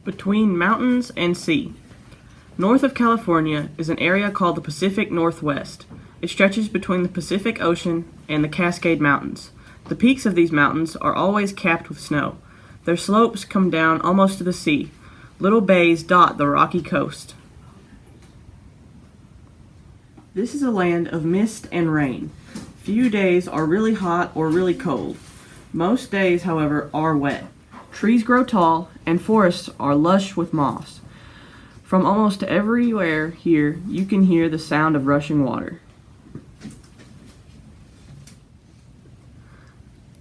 Between mountains and sea. North of California is an area called the Pacific Northwest. It stretches between the Pacific Ocean and the Cascade Mountains. The peaks of these mountains are always capped with snow. Their slopes come down almost to the sea. Little bays dot the rocky coast. This is a land of mist and rain. Few days are really hot or really cold. Most days, however, are wet. Trees grow tall, and forests are lush with moss. From almost everywhere here, you can hear the sound of rushing water.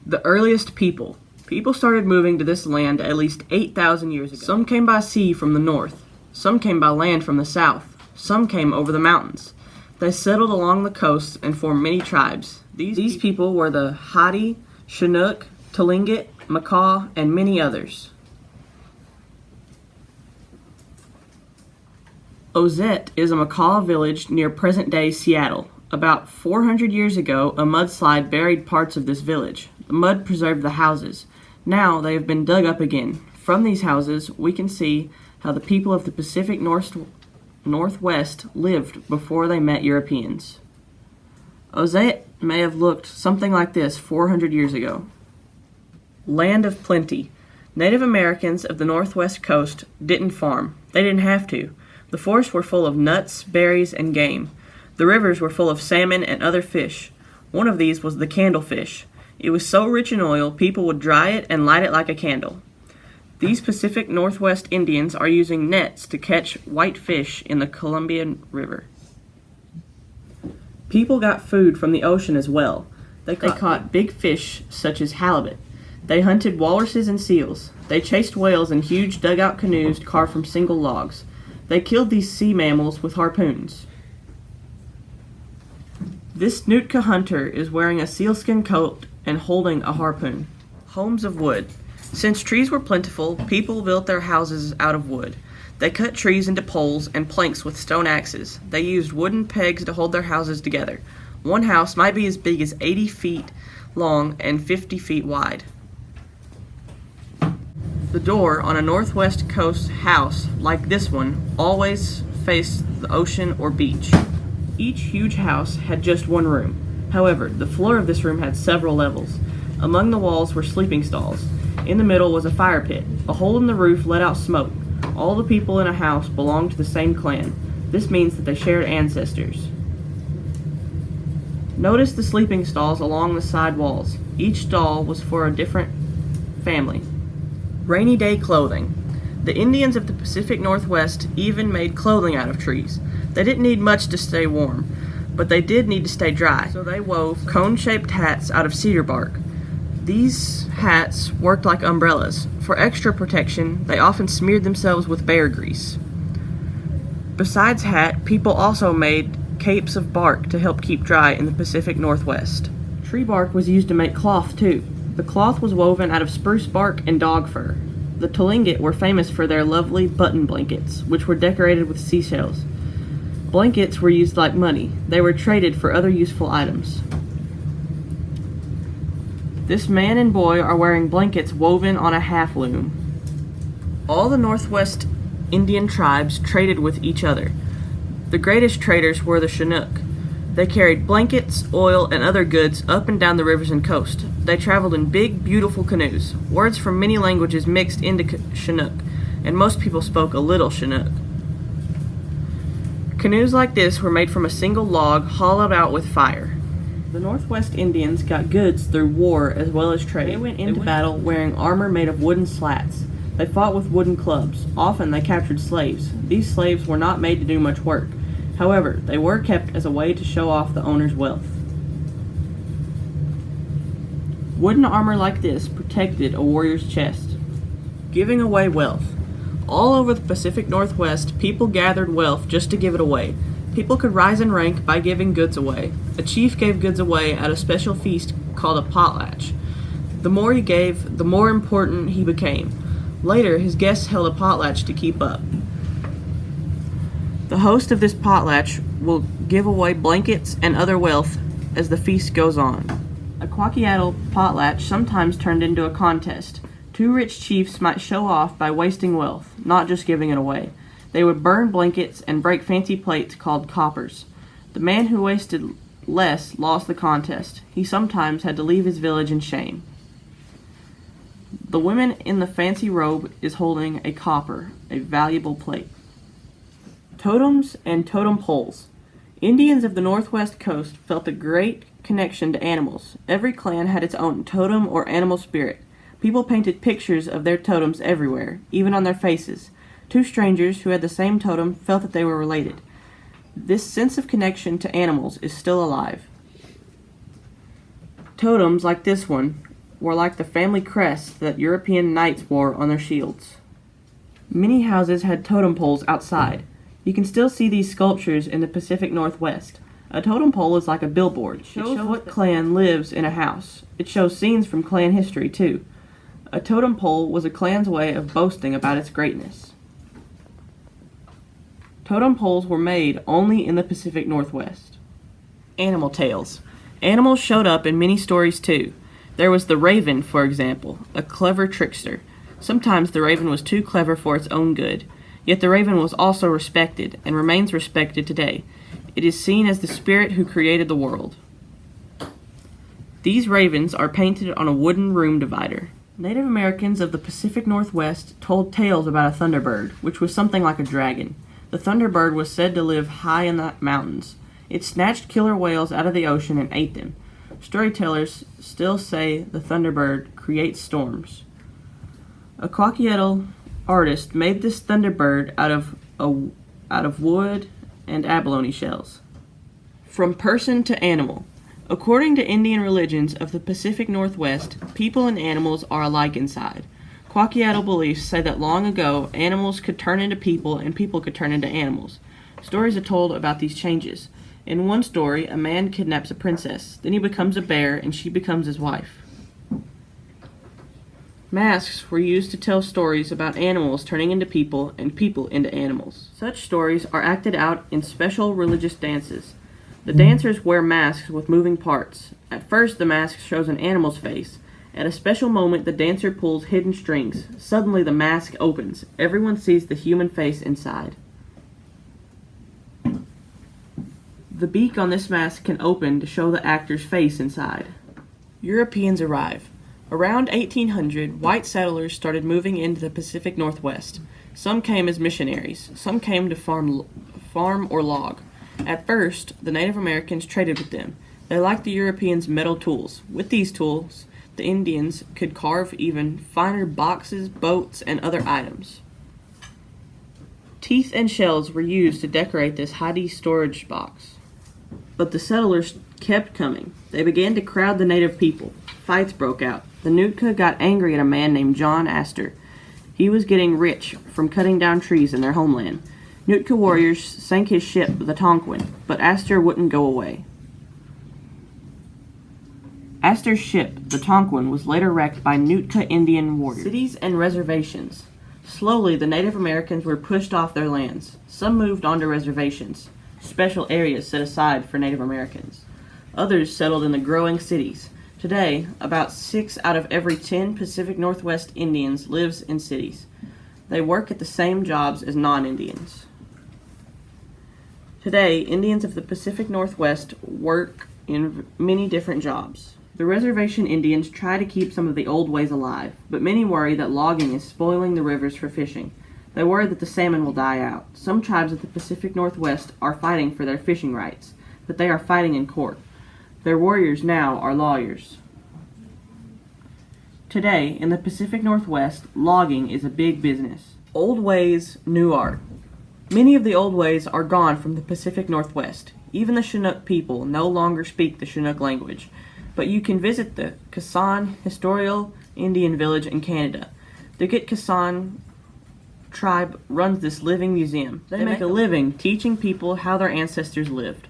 The earliest people. People started moving to this land at least 8,000 years ago. Some came by sea from the north. Some came by land from the south. Some came over the mountains. They settled along the coast and formed many tribes. These people were the Hatti, Chinook, Tlingit, Makah, and many others. Ozette is a Makah village near present-day Seattle. About 400 years ago, a mudslide buried parts of this village. The mud preserved the houses. Now they have been dug up again. From these houses, we can see how the people of the Pacific Northwest lived before they met Europeans. Ozette may have looked something like this 400 years ago. Land of plenty. Native Americans of the Northwest coast didn't farm. They didn't have to. The forests were full of nuts, berries, and game. The rivers were full of salmon and other fish. One of these was the candlefish. It was so rich in oil, people would dry it and light it like a candle. These Pacific Northwest Indians are using nets to catch white fish in the Columbia River. People got food from the ocean as well. They caught big fish such as halibut. They hunted walruses and seals. They chased whales in huge dugout canoes carved from single logs. They killed these sea mammals with harpoons. This Nootka hunter is wearing a sealskin coat and holding a harpoon. Homes of wood. Since trees were plentiful, people built their houses out of wood. They cut trees into poles and planks with stone axes. They used wooden pegs to hold their houses together. One house might be as big as 80 feet long and 50 feet wide. The door on a northwest coast house, like this one, always faced the ocean or beach. Each huge house had just one room. However, the floor of this room had several levels. Among the walls were sleeping stalls. In the middle was a fire pit. A hole in the roof let out smoke. All the people in a house belonged to the same clan. This means that they shared ancestors. Notice the sleeping stalls along the side walls. Each stall was for a different family. Rainy day clothing. The Indians of the Pacific Northwest even made clothing out of trees. They didn't need much to stay warm, but they did need to stay dry, so they wove cone-shaped hats out of cedar bark. These hats worked like umbrellas. For extra protection, they often smeared themselves with bear grease. Besides hat, people also made capes of bark to help keep dry in the Pacific Northwest. Tree bark was used to make cloth too. The cloth was woven out of spruce bark and dog fur. The Tlingit were famous for their lovely button blankets, which were decorated with seashells. Blankets were used like money. They were traded for other useful items. This man and boy are wearing blankets woven on a half loom. All the Northwest Indian tribes traded with each other. The greatest traders were the Chinook. They carried blankets, oil, and other goods up and down the rivers and coast. They traveled in big, beautiful canoes. Words from many languages mixed into Chinook, and most people spoke a little Chinook. Canoes like this were made from a single log hollowed out with fire. The Northwest Indians got goods through war as well as trade. They went into battle wearing armor made of wooden slats. They fought with wooden clubs. Often they captured slaves. These slaves were not made to do much work. However, they were kept as a way to show off the owner's wealth. Wooden armor like this protected a warrior's chest. Giving away wealth. All over the Pacific Northwest, people gathered wealth just to give it away. People could rise in rank by giving goods away. A chief gave goods away at a special feast called a potlatch. The more he gave, the more important he became. Later, his guests held a potlatch to keep up. The host of this potlatch will give away blankets and other wealth as the feast goes on. A Kwakiutl potlatch sometimes turned into a contest. Two rich chiefs might show off by wasting wealth, not just giving it away. They would burn blankets and break fancy plates called coppers. The man who wasted less lost the contest. He sometimes had to leave his village in shame. The woman in the fancy robe is holding a copper, a valuable plate. Totems and totem poles. Indians of the northwest coast felt a great connection to animals. Every clan had its own totem or animal spirit. People painted pictures of their totems everywhere, even on their faces. Two strangers who had the same totem felt that they were related. This sense of connection to animals is still alive. Totems like this one were like the family crests that European knights wore on their shields. Many houses had totem poles outside. You can still see these sculptures in the Pacific Northwest. A totem pole is like a billboard. It shows what clan lives in a house. It shows scenes from clan history, too. A totem pole was a clan's way of boasting about its greatness. Totem poles were made only in the Pacific Northwest. Animal tales. Animals showed up in many stories, too. There was the raven, for example, a clever trickster. Sometimes the raven was too clever for its own good. Yet the raven was also respected, and remains respected today. It is seen as the spirit who created the world. These ravens are painted on a wooden room divider. Native Americans of the Pacific Northwest told tales about a thunderbird, which was something like a dragon. The thunderbird was said to live high in the mountains. It snatched killer whales out of the ocean and ate them. Storytellers still say the thunderbird creates storms. A Quakietl artist made this thunderbird out of wood and abalone shells. From person to animal. According to Indian religions of the Pacific Northwest, people and animals are alike inside. Quakietl beliefs say that long ago, animals could turn into people and people could turn into animals. Stories are told about these changes. In one story, a man kidnaps a princess. Then he becomes a bear and she becomes his wife. Masks were used to tell stories about animals turning into people and people into animals. Such stories are acted out in special religious dances. The dancers wear masks with moving parts. At first, the mask shows an animal's face. At a special moment, the dancer pulls hidden strings. Suddenly, the mask opens. Everyone sees the human face inside. The beak on this mask can open to show the actor's face inside. Europeans arrive. Around 1800, white settlers started moving into the Pacific Northwest. Some came as missionaries. Some came to farm or log. At first, the Native Americans traded with them. They liked the Europeans' metal tools. With these tools, the Indians could carve even finer boxes, boats, and other items. Teeth and shells were used to decorate this Haida storage box. But the settlers kept coming. They began to crowd the native people. Fights broke out. The Nootka got angry at a man named John Astor. He was getting rich from cutting down trees in their homeland. Nootka warriors sank his ship, the Tonquin, but Astor wouldn't go away. Astor's ship, the Tonquin, was later wrecked by Nootka Indian warriors. Cities and reservations. Slowly, the Native Americans were pushed off their lands. Some moved onto reservations, special areas set aside for Native Americans. Others settled in the growing cities. Today, about 6 out of every 10 Pacific Northwest Indians lives in cities. They work at the same jobs as non-Indians. Today, Indians of the Pacific Northwest work in many different jobs. The reservation Indians try to keep some of the old ways alive, but many worry that logging is spoiling the rivers for fishing. They worry that the salmon will die out. Some tribes of the Pacific Northwest are fighting for their fishing rights, but they are fighting in court. Their warriors now are lawyers. Today, in the Pacific Northwest, logging is a big business. Old ways, new art. Many of the old ways are gone from the Pacific Northwest. Even the Chinook people no longer speak the Chinook language, but you can visit the Kisan Historical Indian Village in Canada. The Kisan tribe runs this living museum. They make a living teaching people how their ancestors lived.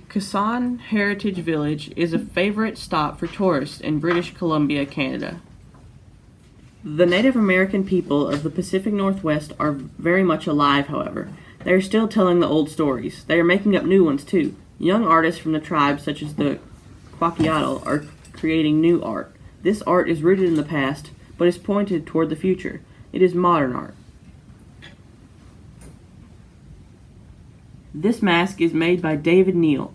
Kisan Heritage Village is a favorite stop for tourists in British Columbia, Canada. The Native American people of the Pacific Northwest are very much alive, however. They are still telling the old stories. They are making up new ones, too. Young artists from the tribe, such as the Quakietl, are creating new art. This art is rooted in the past, but is pointed toward the future. It is modern art. This mask is made by David Neal,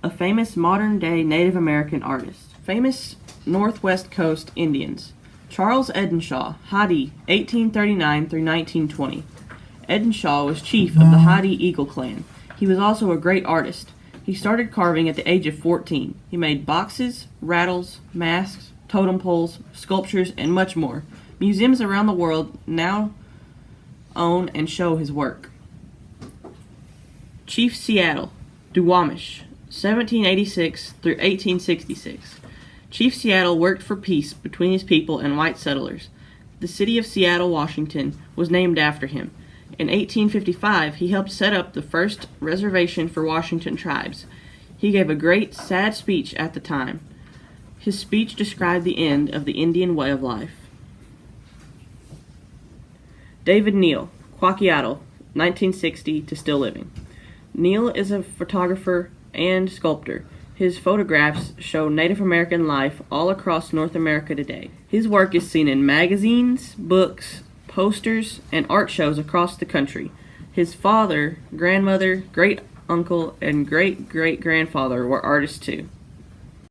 a famous modern-day Native American artist. Famous Northwest Coast Indians. Charles Edenshaw, Hadi, 1839 through 1920. Edenshaw was chief of the Hadi Eagle clan. He was also a great artist. He started carving at the age of 14. He made boxes, rattles, masks, totem poles, sculptures, and much more. Museums around the world now own and show his work. Chief Seattle, Duwamish, 1786 through 1866. Chief Seattle worked for peace between his people and white settlers. The city of Seattle, Washington, was named after him. In 1855, he helped set up the first reservation for Washington tribes. He gave a great, sad speech at the time. His speech described the end of the Indian way of life. David Neal, Quakiatl, 1960 to still living. Neal is a photographer and sculptor. His photographs show Native American life all across North America today. His work is seen in magazines, books, posters, and art shows across the country. His father, grandmother, great-uncle, and great-great-grandfather were artists too.